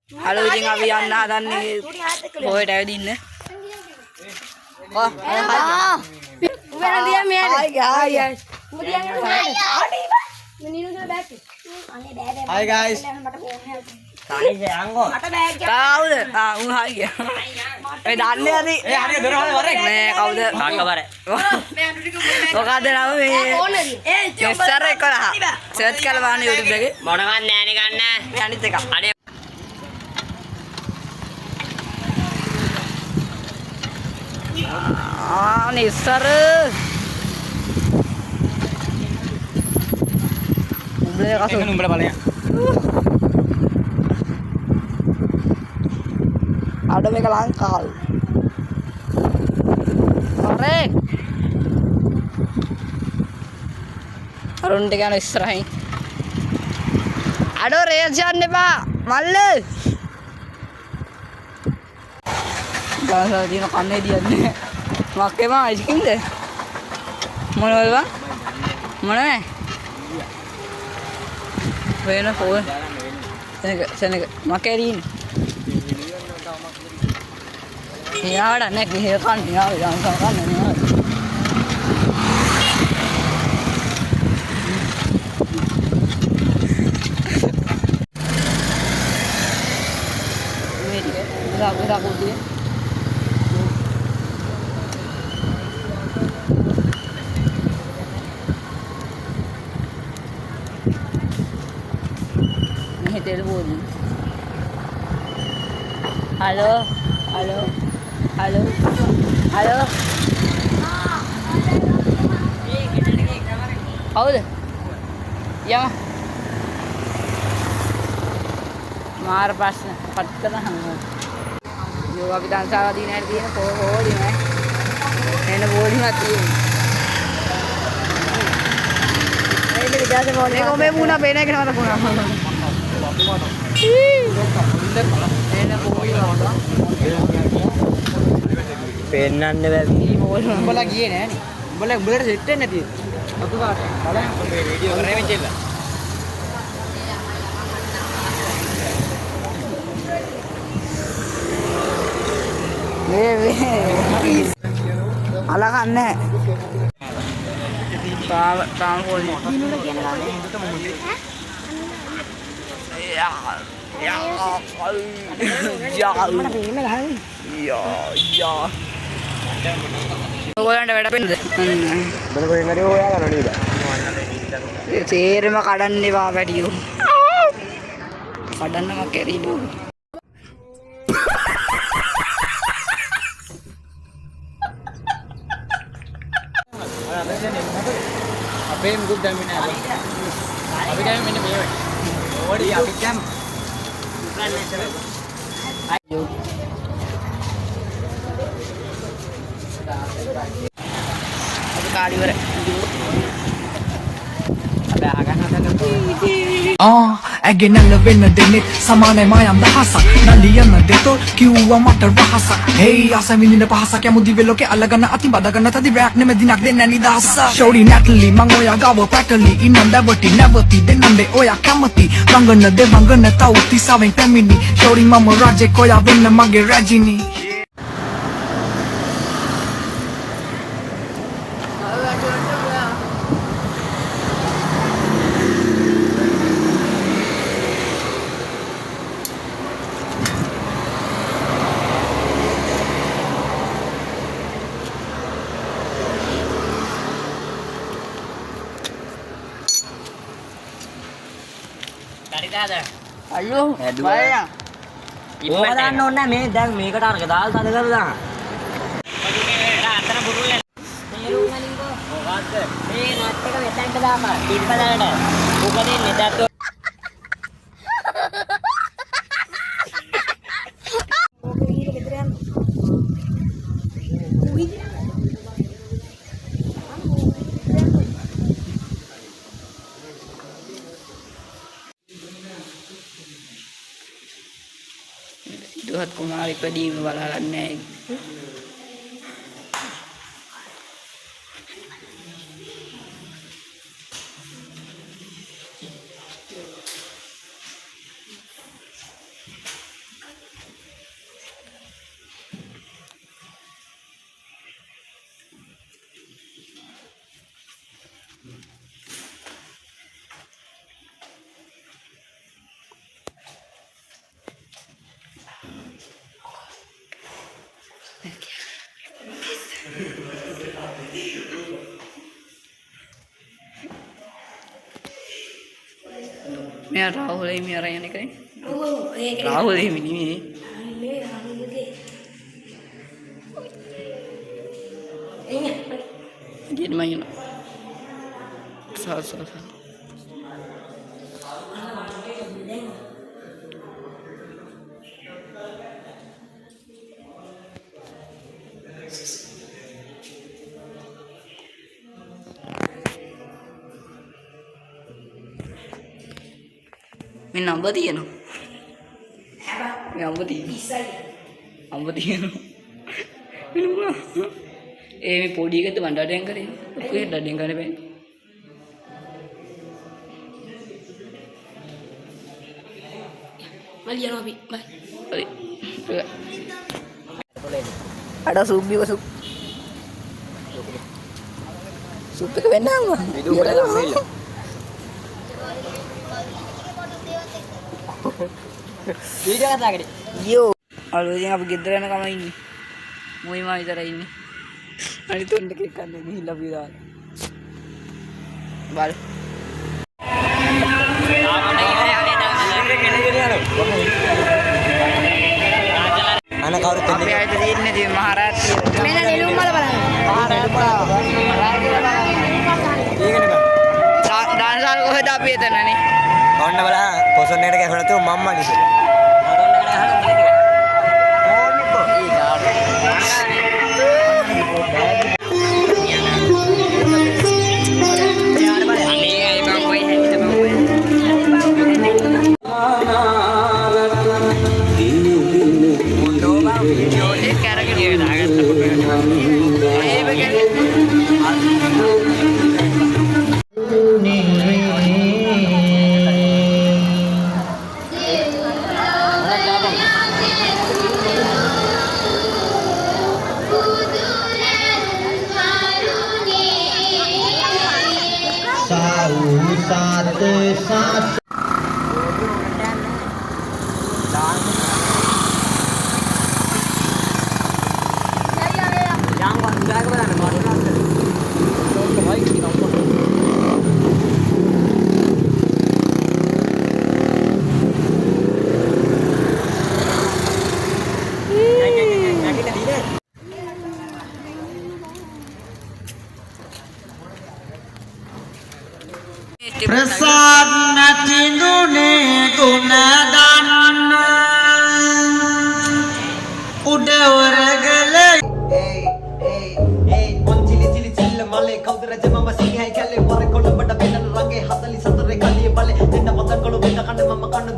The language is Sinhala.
Halo jeung abi yන්න හදන්නේ පොයට ඇවිදින්න. Udah dia mer. Hi guys. කවුද? උන් හරි ගියා. මේ දන්නේ නැති. හරිය දොර වල වරේ. මේ කවුද? කාකවර. මොකද නම මේ? මෙස්සර 11. සර්ච් කරලා බලන්න YouTube එකේ. මොනවත් නෑනේ ගන්න. මේ අනිත් එක. අනේ නිස්සර. උඹේ කසු. ඒක නුඹලා බලයන්. අඩ මේක ලංකාව. හරේ. අරුන්ට යන ඉස්සරහින්. අඩෝ රේස් යන්න එපා. මල්ල. ගාසාව දින කන්නේ දියන්නේ. මක්කේ මා අයිස්කින්ද? මොනවද බං? මොනවද? වෙන ෆෝන්. සෙනග මකේ රීන්. යාඩ නේ ගිහ කන්නේ ආව යන් කන්නේ නේ. මේ ටික උදා පොඩි. මේ telephone. Hello hello halo halo කවුද යම මාර ප්‍රශ්න කට් කරනවා යෝ අපි දන්සාව දින හැටි තියෙන පොඩි නෑ එන බෝඩිමක් තියෙනවා ඒක විදාසේ බෝඩි මේක මේ මුණා පේන එක නම පුණා එන බෝඩි වල පෙන්නන්න බැරි උඹලා ගියේ නෑනේ. උඹලට සෙට් වෙන්නේ නැති. අතු කාට. බලන්න මේ වීඩියෝ කරේ මෙච්චෙල්ල. මේ අලකන්නේ. තාම පොඩි. Minum lagi anak ඔයගොල්ලන්ට වැඩ පෙන්නද? බල කොහෙන් හරි හොයා ගන්න නේද? තේරෙම කඩන්න එපා වැඩියෝ. කඩන්නම කැරිලු. අපේ මුකුත් දැම්මේ නෑ. අපි දැම්මේ මෙන්න මේ වගේ. ඕඩි අපි දැම්ම. අයියෝ. අපි කාලිවර. ඇගේ නැල්ල වෙන්න දෙනෙක් සමානයි මායම් දහසක් නලියන්න දෙතොත් කිව්වා මට රහසක් හේයි ආස විඳින පහසක් යමු දිව්‍ය ලෝකේ අල්ලගන්න අතින් බදගන්න තදි රැක් නෙමෙ දිනක් දෙන්න නිදහස ෂෝඩි නැටලි මං ඔයා ගාව පැටලි ඉන්න දැවටි නැවති දෙන්නම්බේ ඔයා කැමති රංගන දෙවංගන තවුති සවෙන් පැමිණි ෂෝඩි මම රජෙක් ඔයා වෙන්න මගේ රැජිනි අයියෝ බයයන්. ඕක දාන්න ඕනේ නෑ මේ දැන් මේකට අරක දාලා තද කරලා දාන්න. අතන බුරුල්ල. මේ රූම් වලින් ගෝ. මොකද්ද? මේ නට් එක මෙතනට දාපන්. පිටපදලට. ඕක දෙන්නේ දැක්ක. දුහත් කුමාරි ඉපදීම බලන්නේ මෙයා රාහුල හිමි අරන් යන එකනේ. ඔව් ඒක රාහුල හිමි නෙමෙයි. මේ රාමුගේ එන්නේ ගියන මම යනවා. සාසස. මේ නම්බර් තියෙනවා. මේ අම්බ තියෙනවා. අම්බ තියෙනවා. එනවා. මේ පොඩි එකද මන් ඩඩෙන් කරේ. ඔකේ ඩඩෙන් කරේ බෑ. මල් යනවා අපි බයි හරි. අඩ සුබ්බිව සුප්. සුප් එක වෙන්නාම. වීඩියෝ කරලා මෙල්ල. වීඩියෝ කතා කරේ. යෝ. අලුතින් අපි ගෙදර යනකම ඉන්නේ. මොයි මා විතරයි ඉන්නේ. අනිත් උන් දෙකක් කන්නේ ගිහිල්ලා අපි දාලා. බල. අන කවුරුත් අපි ආයත තියෙන්නේ දී මහරහත්. මෙන්න නෙළුම් මල බලන්න ඊගෙන බා. දානසාල කොහෙද අපි එතනනේ. ඔන්න බලන්න පොසොන් එකට කැපලා තු මම්මා කිසි. प्रसाद नचिंदुने गुणदान उडवरगले चिली चिली चिल्ल मले कौदर जमा सिंह है कले पर कोल बड़ा बेलन रंगे हतली सतरे कलिए बले दिन पतन कोल बिना कन्न मम कन्न